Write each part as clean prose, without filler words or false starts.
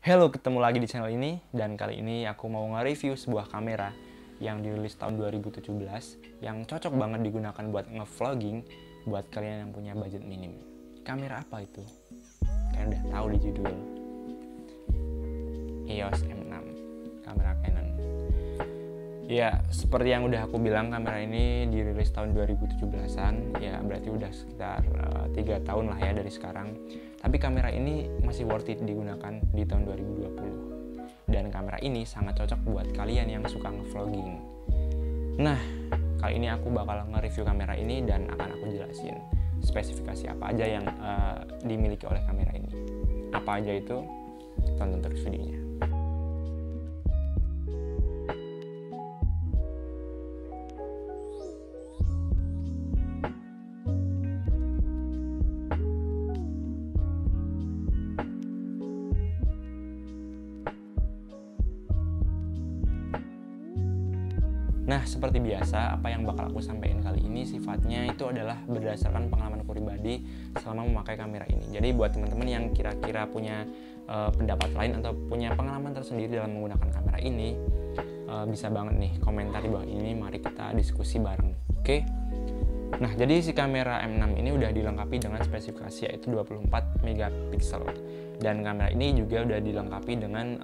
Halo, ketemu lagi di channel ini, dan kali ini aku mau nge-review sebuah kamera yang dirilis tahun 2017 yang cocok banget digunakan buat nge-vlogging buat kalian yang punya budget minim. Kamera apa itu? Kalian udah tahu di judul. EOS M6, kamera Canon. Ya, seperti yang udah aku bilang, kamera ini dirilis tahun 2017-an, ya berarti udah sekitar 3 tahun lah ya dari sekarang. Tapi kamera ini masih worth it digunakan di tahun 2020. Dan kamera ini sangat cocok buat kalian yang suka nge-vlogging. Nah, kali ini aku bakal nge-review kamera ini dan akan aku jelasin spesifikasi apa aja yang dimiliki oleh kamera ini. Apa aja itu? Tonton terus videonya. Nah, seperti biasa, apa yang bakal aku sampaikan kali ini sifatnya itu adalah berdasarkan pengalaman pribadi selama memakai kamera ini. Jadi buat teman-teman yang kira-kira punya pendapat lain atau punya pengalaman tersendiri dalam menggunakan kamera ini, bisa banget nih komentar di bawah ini, mari kita diskusi bareng. Oke? Nah, jadi si kamera M6 ini udah dilengkapi dengan spesifikasi yaitu 24 megapiksel. Dan kamera ini juga udah dilengkapi dengan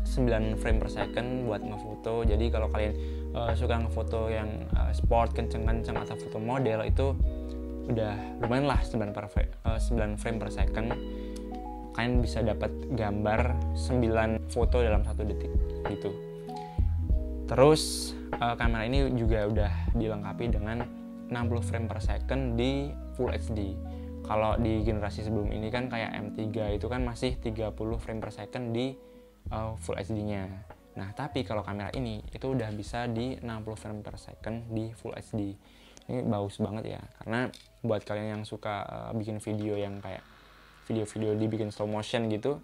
9 frame per second buat ngefoto. Jadi kalau kalian suka ngefoto yang sport kenceng-kenceng atau foto model, itu udah lumayan lah 9 frame per second. Kalian bisa dapat gambar 9 foto dalam 1 detik gitu. Terus kamera ini juga udah dilengkapi dengan 60 frame per second di Full HD. Kalau di generasi sebelum ini kan kayak M3 itu kan masih 30 frame per second di Full HD-nya. Nah, tapi kalau kamera ini itu udah bisa di 60 frame per second di Full HD. Ini bagus banget ya, karena buat kalian yang suka bikin video yang kayak video-video dibikin slow motion gitu,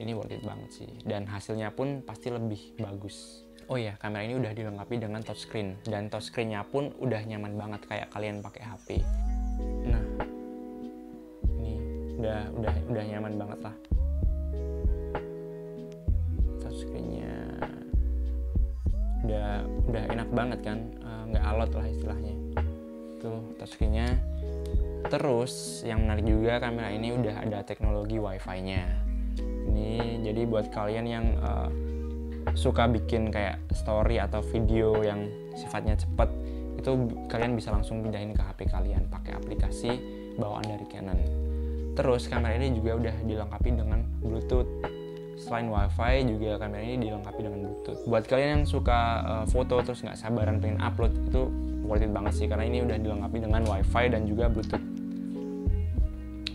ini worth it banget sih. Dan hasilnya pun pasti lebih bagus. Oh iya, kamera ini udah dilengkapi dengan touchscreen, dan touchscreen-nya pun udah nyaman banget kayak kalian pakai HP. Nah, ini udah nyaman banget lah. Touchscreen-nya udah enak banget kan, nggak alot lah istilahnya. Tuh touchscreen-nya. Terus yang menarik juga, kamera ini udah ada teknologi Wi-Fi-nya. Ini jadi buat kalian yang suka bikin kayak story atau video yang sifatnya cepat, itu kalian bisa langsung pindahin ke HP kalian pakai aplikasi bawaan dari Canon. Terus kamera ini juga udah dilengkapi dengan Bluetooth. Selain Wi-Fi, juga kamera ini dilengkapi dengan Bluetooth. Buat kalian yang suka foto terus nggak sabaran pengen upload, itu worth it banget sih, karena ini udah dilengkapi dengan Wi-Fi dan juga Bluetooth.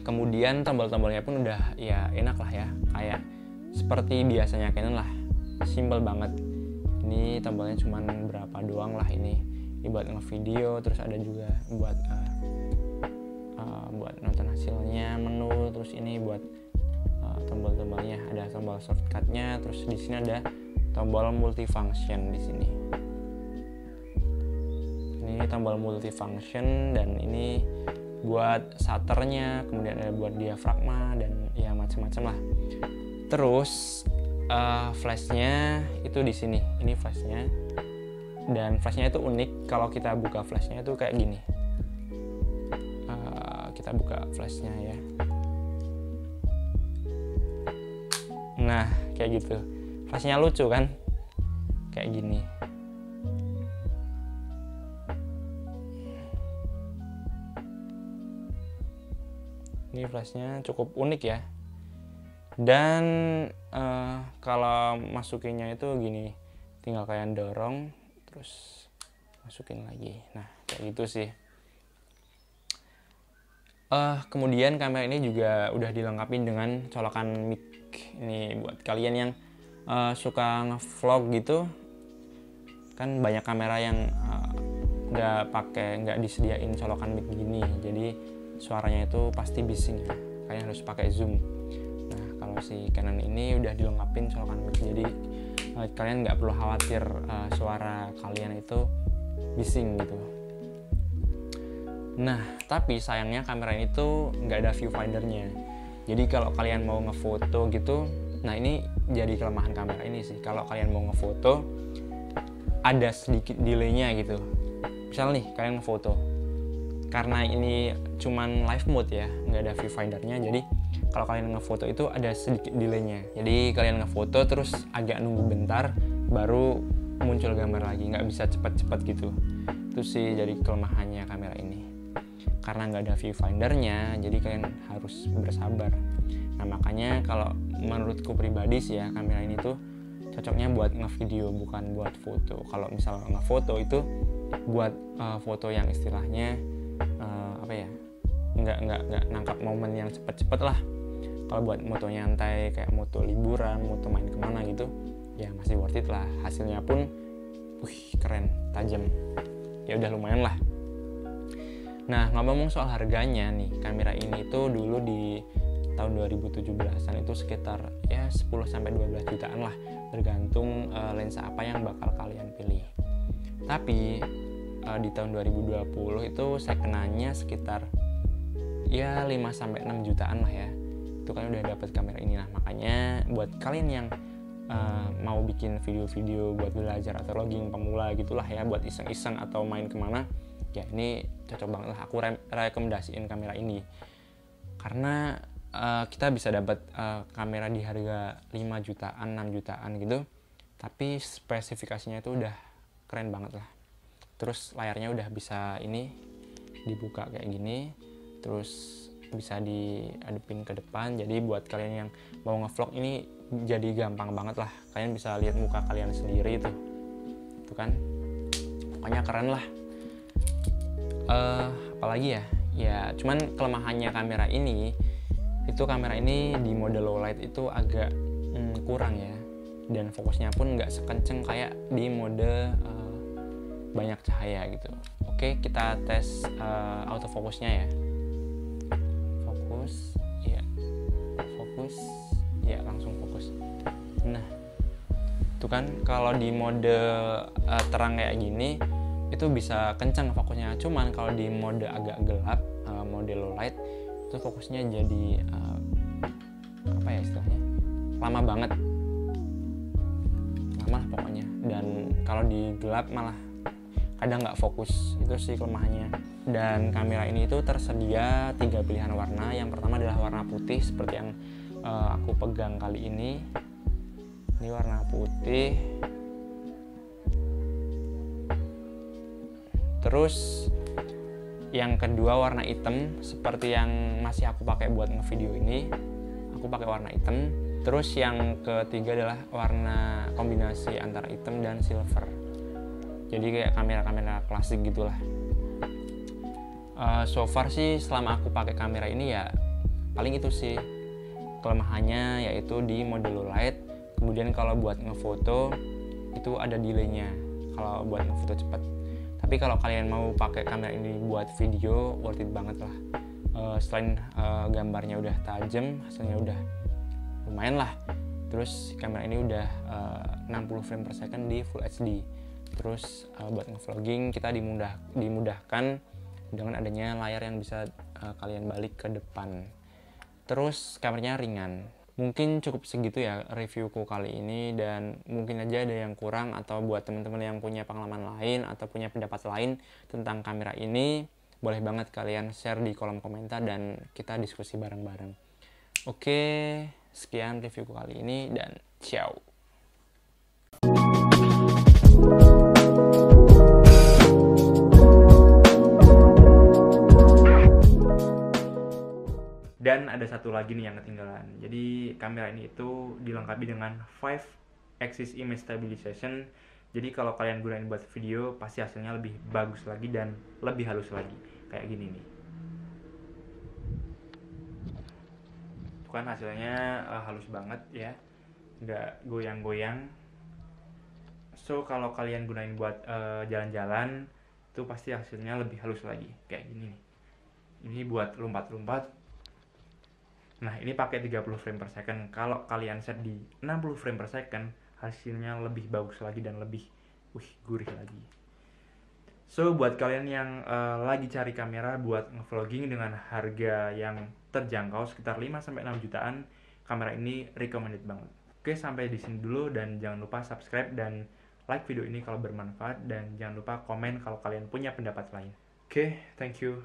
Kemudian tombol-tombolnya pun udah ya enak lah ya, kayak seperti biasanya Canon lah, simple banget. Ini tombolnya cuman berapa doang lah ini buat ngevideo, terus ada juga buat nonton hasilnya, menu, terus ini buat tombol-tombolnya, ada tombol shortcutnya, terus di sini ada tombol multifunction di sini. Ini tombol multifunction, dan ini buat shutternya, kemudian ada buat diafragma dan ya macam-macam lah. Terus flashnya itu di sini. Ini flashnya, dan flashnya itu unik. Kalau kita buka flashnya itu kayak gini. Kita buka flashnya ya. Nah, kayak gitu. Flashnya lucu kan? Kayak gini. Ini flashnya cukup unik ya. Dan kalau masukinnya itu gini, tinggal kalian dorong, terus masukin lagi. Nah, kayak gitu sih. Kemudian kamera ini juga udah dilengkapi dengan colokan mic. Ini buat kalian yang suka nge-vlog gitu, kan banyak kamera yang nggak disediain colokan mic gini, jadi suaranya itu pasti bising ya, kalian harus pakai zoom. Nah, kalau si Canon ini udah dilengkapin colokan mic, jadi kalian nggak perlu khawatir suara kalian itu bising gitu. Nah, tapi sayangnya kamera ini tuh nggak ada viewfindernya. Jadi kalau kalian mau ngefoto gitu, Nah ini jadi kelemahan kamera ini sih, kalau kalian mau ngefoto ada sedikit delaynya gitu. Misal nih kalian ngefoto, karena ini cuman live mode ya, nggak ada viewfindernya, jadi kalau kalian ngefoto itu ada sedikit delaynya. Jadi kalian ngefoto terus agak nunggu bentar baru muncul gambar lagi, nggak bisa cepat-cepat gitu. Itu sih jadi kelemahannya kamera ini. Karena nggak ada viewfindernya, jadi kalian harus bersabar. Nah makanya kalau menurutku pribadi sih ya, kamera ini tuh cocoknya buat ngevideo, bukan buat foto. Kalau misal ngefoto itu buat foto yang istilahnya apa ya, nggak nangkap momen yang cepet-cepet lah. Kalau buat moto nyantai kayak moto liburan, moto main kemana gitu, ya masih worth it lah. Hasilnya pun keren, tajam, ya udah lumayan lah. Nah ngomong soal harganya nih, kamera ini tuh dulu di tahun 2017an itu sekitar ya 10-12 jutaan lah, tergantung lensa apa yang bakal kalian pilih. Tapi di tahun 2020 itu saya kenanya sekitar ya 5-6 jutaan lah ya. Itu kan udah dapat kamera ini. Nah makanya buat kalian yang mau bikin video-video buat belajar atau logging pemula gitulah ya, buat iseng-iseng atau main kemana, ya ini cocok banget lah. Aku rekomendasiin kamera ini karena kita bisa dapat kamera di harga 5 jutaan, 6 jutaan gitu, tapi spesifikasinya itu udah keren banget lah. Terus layarnya udah bisa ini dibuka kayak gini, terus bisa diadepin ke depan. Jadi buat kalian yang mau ngevlog ini jadi gampang banget lah. Kalian bisa lihat muka kalian sendiri itu kan, pokoknya keren lah. Apalagi ya cuman kelemahannya kamera ini itu, kamera ini di mode low light itu agak kurang ya, dan fokusnya pun nggak sekenceng kayak di mode banyak cahaya gitu. Oke, kita tes autofokusnya ya. Fokus ya, langsung fokus. Nah itu kan kalau di mode terang kayak gini itu bisa kencang fokusnya, cuman kalau di mode agak gelap, mode low light, itu fokusnya jadi apa ya istilahnya, lama banget, lama pokoknya. Dan kalau di gelap malah kadang nggak fokus. Itu sih kelemahannya. Dan kamera ini itu tersedia 3 pilihan warna. Yang pertama adalah warna putih seperti yang aku pegang kali ini. Ini warna putih. Terus yang kedua warna hitam seperti yang masih aku pakai buat ngevideo ini. Aku pakai warna hitam. Terus yang ketiga adalah warna kombinasi antara hitam dan silver. Jadi kayak kamera-kamera klasik gitulah. So far sih selama aku pakai kamera ini ya paling itu sih kelemahannya, yaitu di mode low light. Kemudian kalau buat ngefoto itu ada delaynya kalau buat ngefoto cepat. Tapi kalau kalian mau pakai kamera ini buat video, worth it banget lah. Selain gambarnya udah tajam, hasilnya udah lumayan lah. Terus kamera ini udah 60 frame per second di Full HD. Terus buat ngevlogging kita dimudahkan dengan adanya layar yang bisa kalian balik ke depan. Terus kameranya ringan. Mungkin cukup segitu ya reviewku kali ini, dan mungkin aja ada yang kurang, atau buat teman-teman yang punya pengalaman lain atau punya pendapat lain tentang kamera ini, boleh banget kalian share di kolom komentar dan kita diskusi bareng-bareng. Oke, sekian reviewku kali ini dan ciao. Dan ada satu lagi nih yang ketinggalan. Jadi kamera ini itu dilengkapi dengan 5 axis image stabilization. Jadi kalau kalian gunain buat video pasti hasilnya lebih bagus lagi dan lebih halus lagi. Kayak gini nih. Itu kan hasilnya halus banget ya, nggak goyang-goyang. So kalau kalian gunain buat jalan-jalan itu pasti hasilnya lebih halus lagi. Kayak gini nih. Ini buat lompat-lompat. Nah ini pakai 30 frame per second. Kalau kalian set di 60 frame per second, hasilnya lebih bagus lagi dan lebih gurih lagi. So buat kalian yang lagi cari kamera buat ngevlogging dengan harga yang terjangkau sekitar 5-6 jutaan, kamera ini recommended banget. Oke, sampai di sini dulu, dan jangan lupa subscribe dan like video ini kalau bermanfaat, dan jangan lupa komen kalau kalian punya pendapat lain. Oke, thank you.